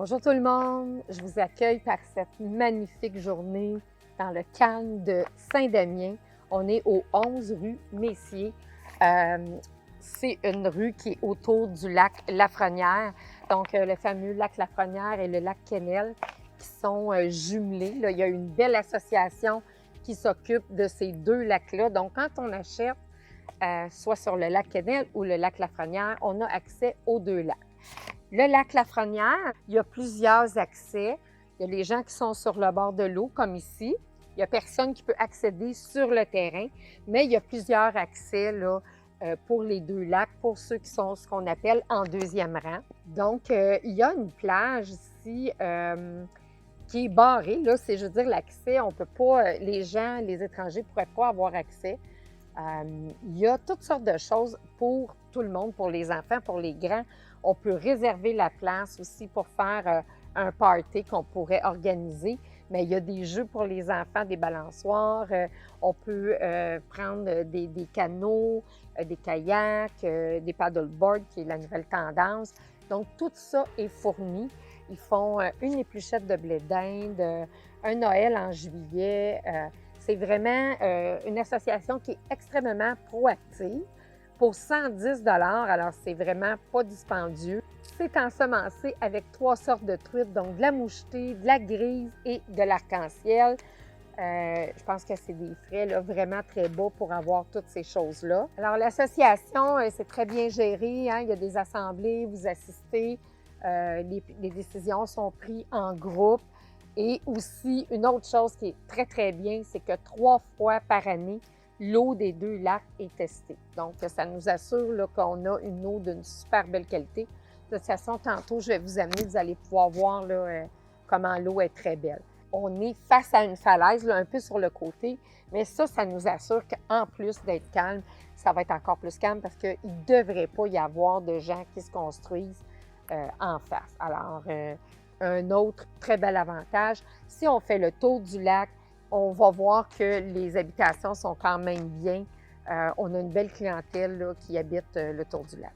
Bonjour tout le monde, je vous accueille par cette magnifique journée dans le calme de Saint-Damien. On est au 11 rue Messier. C'est une rue qui est autour du lac Lafrenière, donc le fameux lac Lafrenière et le lac Quesnel qui sont jumelés. Là, il y a une belle association qui s'occupe de ces deux lacs-là. Donc quand on achète soit sur le lac Quesnel ou le lac Lafrenière, on a accès aux deux lacs. Le lac Lafrenière, il y a plusieurs accès. Il y a les gens qui sont sur le bord de l'eau, comme ici. Il n'y a personne qui peut accéder sur le terrain, mais il y a plusieurs accès là, pour les deux lacs, pour ceux qui sont ce qu'on appelle en deuxième rang. Donc, il y a une plage ici qui est barrée. Là, c'est, je veux dire, l'accès, on peut pas, les gens, les étrangers ne pourraient pas avoir accès. Il y a toutes sortes de choses pour tout le monde, pour les enfants, pour les grands. On peut réserver la place aussi pour faire un party qu'on pourrait organiser. Mais il y a des jeux pour les enfants, des balançoires. On peut prendre des canots, des kayaks, des paddleboards, qui est la nouvelle tendance. Donc, tout ça est fourni. Ils font une épluchette de blé d'Inde, un Noël en juillet. C'est vraiment une association qui est extrêmement proactive. Pour 110 $, alors c'est vraiment pas dispendieux. C'est ensemencé avec 3 sortes de truites, donc de la mouchetée, de la grise et de l'arc-en-ciel. Je pense que c'est des frais là, vraiment très bas pour avoir toutes ces choses-là. Alors l'association, c'est très bien géré, hein? Il y a des assemblées, vous assistez, les décisions sont prises en groupe. Et aussi, une autre chose qui est très, très bien, c'est que 3 fois par année, l'eau des deux lacs est testée. Donc, ça nous assure là, qu'on a une eau d'une super belle qualité. De toute façon, tantôt, je vais vous amener, vous allez pouvoir voir là, comment l'eau est très belle. On est face à une falaise, là, un peu sur le côté, mais ça nous assure qu'en plus d'être calme, ça va être encore plus calme parce qu'il ne devrait pas y avoir de gens qui se construisent en face. Alors, un autre très bel avantage, si on fait le tour du lac, on va voir que les habitations sont quand même bien. On a une belle clientèle là, qui habite le tour du lac.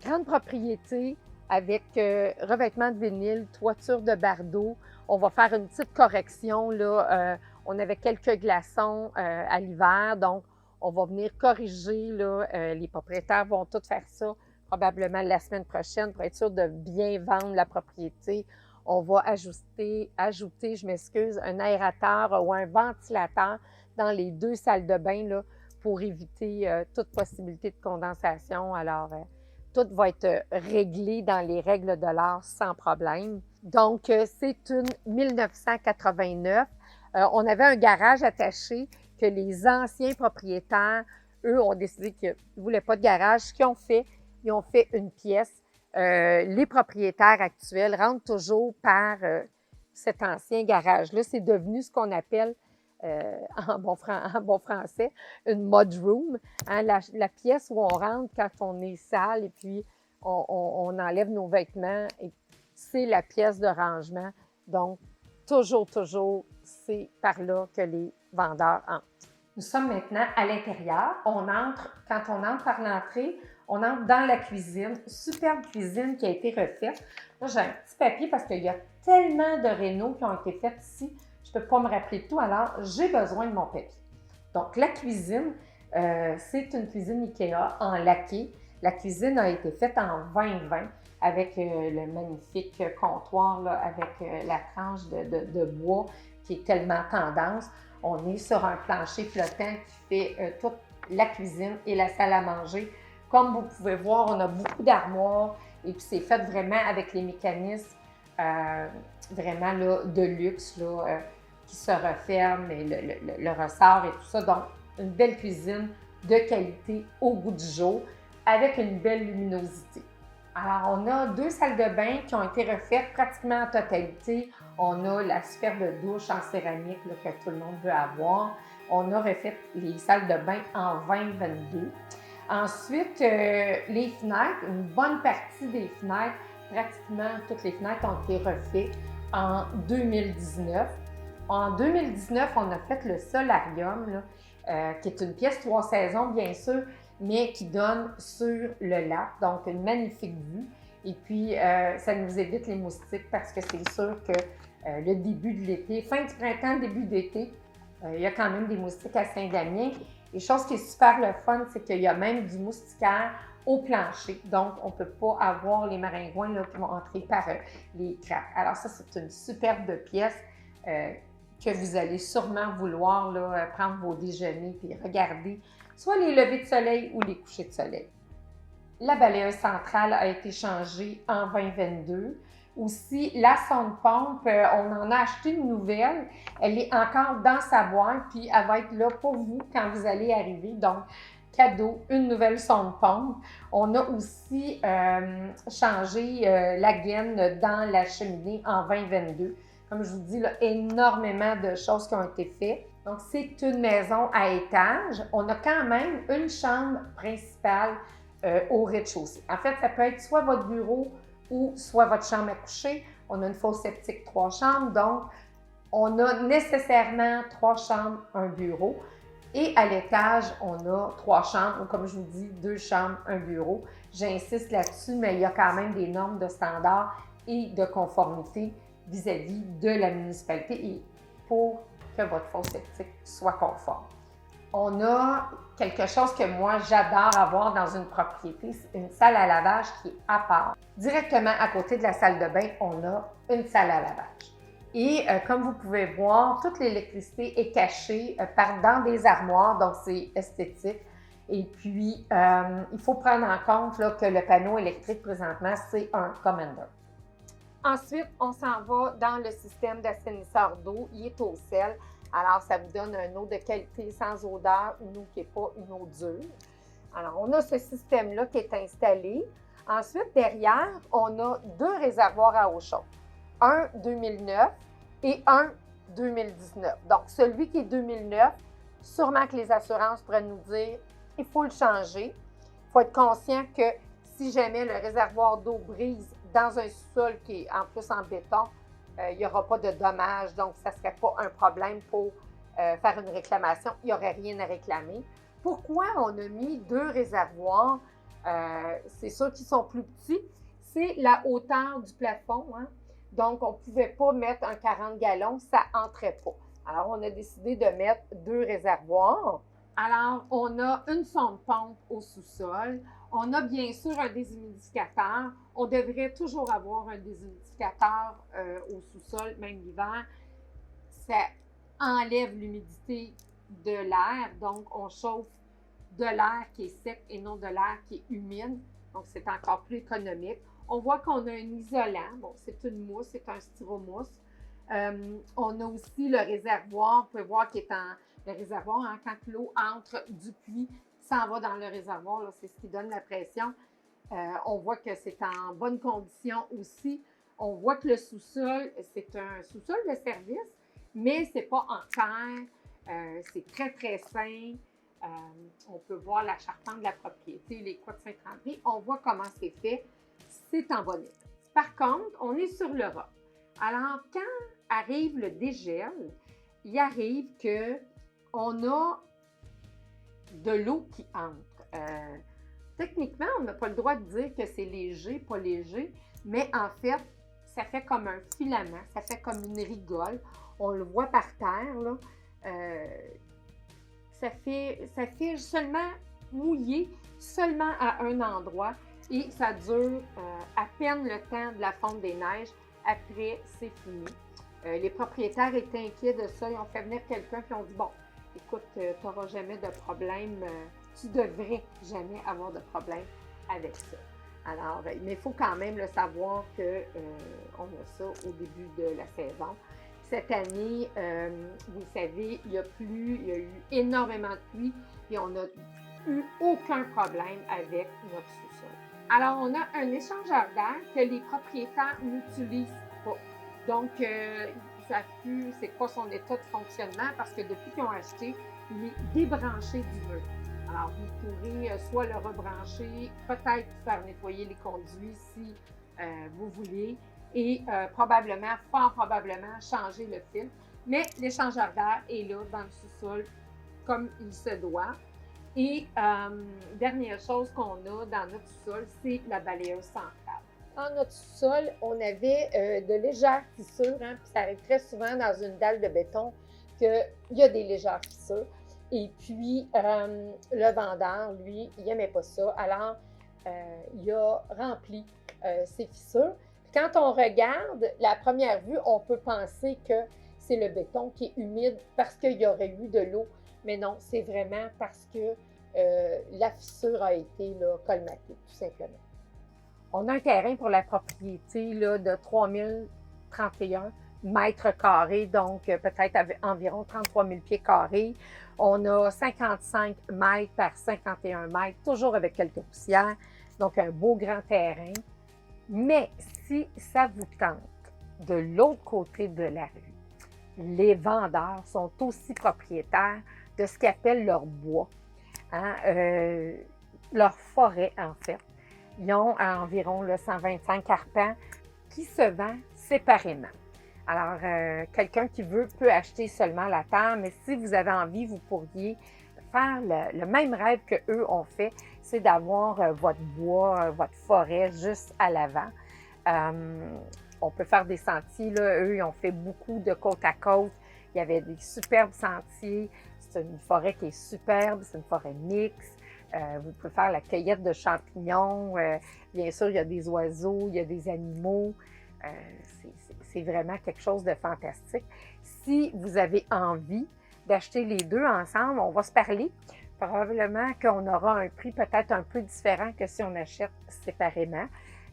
Grande propriété avec revêtement de vinyle, toiture de bardeaux. On va faire une petite correction. Là, on avait quelques glaçons à l'hiver, donc on va venir corriger. Là, les propriétaires vont tout faire ça probablement la semaine prochaine pour être sûr de bien vendre la propriété. On va ajouter, un aérateur ou un ventilateur dans les 2 salles de bain là, pour éviter toute possibilité de condensation. Alors, tout va être réglé dans les règles de l'art sans problème. Donc, c'est une 1989. On avait un garage attaché que les anciens propriétaires, eux, ont décidé qu'ils ne voulaient pas de garage. Ce qu'ils ont fait, ils ont fait une pièce. Les propriétaires actuels rentrent toujours par cet ancien garage-là. C'est devenu ce qu'on appelle, en bon français, une mudroom, hein, la pièce où on rentre quand on est sale et puis on enlève nos vêtements. Et c'est la pièce de rangement. Donc, toujours, c'est par là que les vendeurs entrent. Nous sommes maintenant à l'intérieur. Quand on entre par l'entrée, on entre dans la cuisine, superbe cuisine qui a été refaite. Là, j'ai un petit papier parce qu'il y a tellement de rénaux qui ont été faits ici, je ne peux pas me rappeler de tout, alors j'ai besoin de mon papier. Donc, la cuisine, c'est une cuisine IKEA en laqué. La cuisine a été faite en 2020 avec le magnifique comptoir là, avec la tranche de bois qui est tellement tendance. On est sur un plancher flottant qui fait toute la cuisine et la salle à manger. Comme vous pouvez voir, on a beaucoup d'armoires et puis c'est fait vraiment avec les mécanismes vraiment là, de luxe là, qui se referment et le ressort et tout ça. Donc, une belle cuisine de qualité au goût du jour avec une belle luminosité. Alors, on a 2 salles de bain qui ont été refaites pratiquement en totalité. On a la superbe douche en céramique là, que tout le monde veut avoir. On a refait les salles de bain en 2022. Ensuite, les fenêtres, une bonne partie des fenêtres, pratiquement toutes les fenêtres ont été refaites en 2019. En 2019, on a fait le solarium, là, qui est une pièce 3 saisons, bien sûr, mais qui donne sur le lac, donc une magnifique vue. Et puis, ça nous évite les moustiques parce que c'est sûr que le début de l'été, fin du printemps, début d'été, il y a quand même des moustiques à Saint-Damien. Et chose qui est super le fun, c'est qu'il y a même du moustiquaire au plancher. Donc, on ne peut pas avoir les maringouins là, qui vont entrer par les craques. Alors ça, c'est une superbe pièce que vous allez sûrement vouloir là, prendre vos déjeuners et regarder soit les levées de soleil ou les couchers de soleil. La balayeuse centrale a été changée en 2022. Aussi, la sonde pompe, on en a acheté une nouvelle. Elle est encore dans sa boîte, puis elle va être là pour vous quand vous allez arriver. Donc, cadeau, une nouvelle sonde pompe. On a aussi changé la gaine dans la cheminée en 2022. Comme je vous dis, là, énormément de choses qui ont été faites. Donc, c'est une maison à étage. On a quand même une chambre principale au rez-de-chaussée. En fait, ça peut être soit votre bureau ou soit votre chambre à coucher. On a une fosse septique 3 chambres, donc on a nécessairement 3 chambres, un bureau. Et à l'étage, on a 3 chambres, ou comme je vous dis, 2 chambres, un bureau. J'insiste là-dessus, mais il y a quand même des normes de standard et de conformité vis-à-vis de la municipalité et pour que votre fosse septique soit conforme. On a quelque chose que moi, j'adore avoir dans une propriété, c'est une salle à lavage qui est à part. Directement à côté de la salle de bain, on a une salle à lavage. Et comme vous pouvez voir, toute l'électricité est cachée dans des armoires, donc c'est esthétique. Et puis, il faut prendre en compte là, que le panneau électrique présentement, c'est un Commander. Ensuite, on s'en va dans le système d'assainisseur d'eau. Il est au sel. Alors, ça vous donne une eau de qualité sans odeur, une eau qui n'est pas une eau dure. Alors, on a ce système-là qui est installé. Ensuite, derrière, on a 2 réservoirs à eau chaude. Un 2009 et un 2019. Donc, celui qui est 2009, sûrement que les assurances pourraient nous dire il faut le changer. Il faut être conscient que si jamais le réservoir d'eau brise dans un sous-sol qui est en plus en béton, il n'y aura pas de dommages, donc ça ne serait pas un problème pour faire une réclamation. Il n'y aurait rien à réclamer. Pourquoi on a mis 2 réservoirs? C'est sûr qu'ils sont plus petits. C'est la hauteur du plafond. Hein? Donc, on ne pouvait pas mettre un 40 gallons, ça n'entrait pas. Alors, on a décidé de mettre 2 réservoirs. Alors, on a une sonde pompe au sous-sol. On a bien sûr un déshumidificateur. On devrait toujours avoir un déshumidificateur au sous-sol, même l'hiver. Ça enlève l'humidité de l'air, donc on chauffe de l'air qui est sec et non de l'air qui est humide. Donc, c'est encore plus économique. On voit qu'on a un isolant. Bon, c'est une mousse, c'est un styromousse. On a aussi le réservoir. Vous pouvez voir qu'il est le réservoir, hein, quand l'eau entre du puits, s'en va dans le réservoir, c'est ce qui donne la pression. On voit que c'est en bonne condition aussi. On voit que le sous-sol, c'est un sous-sol de service, mais ce n'est pas en terre. C'est très, très sain. On peut voir la charpente de la propriété, les croix de Saint-André. On voit comment c'est fait. C'est en bon état. Par contre, on est sur le roc. Alors, quand arrive le dégel, il arrive qu'on a de l'eau qui entre. Techniquement, on n'a pas le droit de dire que c'est léger, pas léger, mais en fait, ça fait comme un filament, ça fait comme une rigole. On le voit par terre, là. Ça fait seulement mouiller, seulement à un endroit, et ça dure à peine le temps de la fonte des neiges. Après, c'est fini. Les propriétaires étaient inquiets de ça. Ils ont fait venir quelqu'un qui ont dit, bon, écoute, tu n'auras jamais de problème, tu devrais jamais avoir de problème avec ça. Alors, mais il faut quand même le savoir qu'on a ça au début de la saison. Cette année, vous savez, il y a eu énormément de pluie et on n'a eu aucun problème avec notre sous-sol. Alors, on a un échangeur d'air que les propriétaires n'utilisent pas. Donc, ils savent plus c'est quoi son état de fonctionnement parce que depuis qu'ils ont acheté, il est débranché du mur. Alors, vous pourrez soit le rebrancher, peut-être faire nettoyer les conduits si vous voulez, et fort probablement changer le filtre. Mais l'échangeur d'air est là dans le sous-sol comme il se doit. Et dernière chose qu'on a dans notre sous-sol, c'est la balayeuse centrale. En notre sous-sol, on avait de légères fissures, hein, puis ça arrive très souvent dans une dalle de béton qu'il y a des légères fissures. Et puis, le vendeur, lui, il n'aimait pas ça. Alors, il a rempli ces fissures. Puis quand on regarde, la première vue, on peut penser que c'est le béton qui est humide parce qu'il y aurait eu de l'eau. Mais non, c'est vraiment parce que la fissure a été là, colmatée, tout simplement. On a un terrain pour la propriété là, de 3031 mètres carrés, donc peut-être environ 33 000 pieds carrés. On a 55 mètres par 51 mètres, toujours avec quelques poussières, donc un beau grand terrain. Mais si ça vous tente, de l'autre côté de la rue, les vendeurs sont aussi propriétaires de ce qu'ils appellent leur bois, hein, leur forêt en fait. Ils ont environ là, 125 arpents qui se vendent séparément. Alors, quelqu'un qui veut peut acheter seulement la terre, mais si vous avez envie, vous pourriez faire le même rêve qu'eux ont fait, c'est d'avoir votre bois, votre forêt juste à l'avant. On peut faire des sentiers, là. Eux, ils ont fait beaucoup de côte à côte. Il y avait des superbes sentiers. C'est une forêt qui est superbe, c'est une forêt mixte. Vous pouvez faire la cueillette de champignons. Bien sûr, il y a des oiseaux, il y a des animaux. C'est vraiment quelque chose de fantastique. Si vous avez envie d'acheter les deux ensemble, on va se parler. Probablement qu'on aura un prix peut-être un peu différent que si on achète séparément.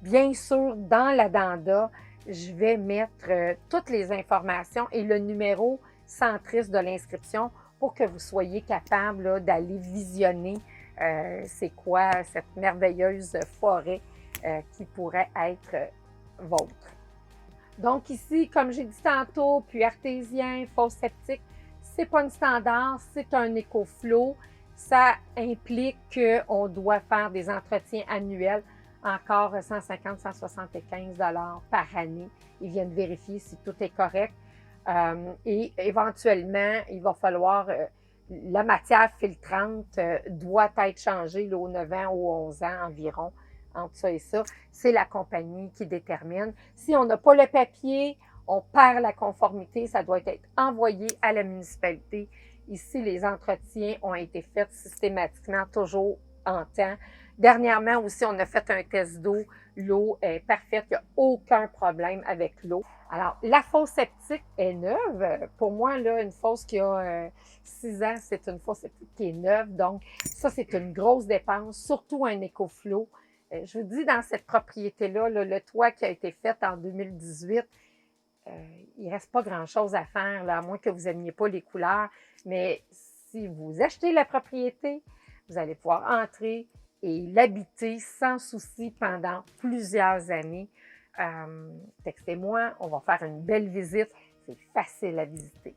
Bien sûr, dans l'addenda, je vais mettre toutes les informations et le numéro centriste de l'inscription pour que vous soyez capable d'aller visionner c'est quoi cette merveilleuse forêt qui pourrait être vôtre. Donc ici, comme j'ai dit tantôt, puits artésien, fosse septique, c'est pas une standard, c'est un écoflow. Ça implique qu'on doit faire des entretiens annuels, encore 150-175 $ par année. Ils viennent vérifier si tout est correct. Et éventuellement, il va falloir la matière filtrante doit être changée là, aux 9 ans ou 11 ans environ, entre ça et ça. C'est la compagnie qui détermine. Si on n'a pas le papier, on perd la conformité, ça doit être envoyé à la municipalité. Ici, les entretiens ont été faits systématiquement, toujours en temps. Dernièrement aussi, on a fait un test d'eau. L'eau est parfaite, il n'y a aucun problème avec l'eau. Alors, la fosse septique est neuve. Pour moi, là, une fosse qui a 6 ans, c'est une fosse septique qui est neuve. Donc, ça, c'est une grosse dépense, surtout un écoflow. Je vous dis, dans cette propriété-là, là, le toit qui a été fait en 2018, il ne reste pas grand-chose à faire, là, à moins que vous n'aimiez pas les couleurs. Mais si vous achetez la propriété, vous allez pouvoir entrer et l'habiter sans souci pendant plusieurs années. Textez-moi, on va faire une belle visite. C'est facile à visiter.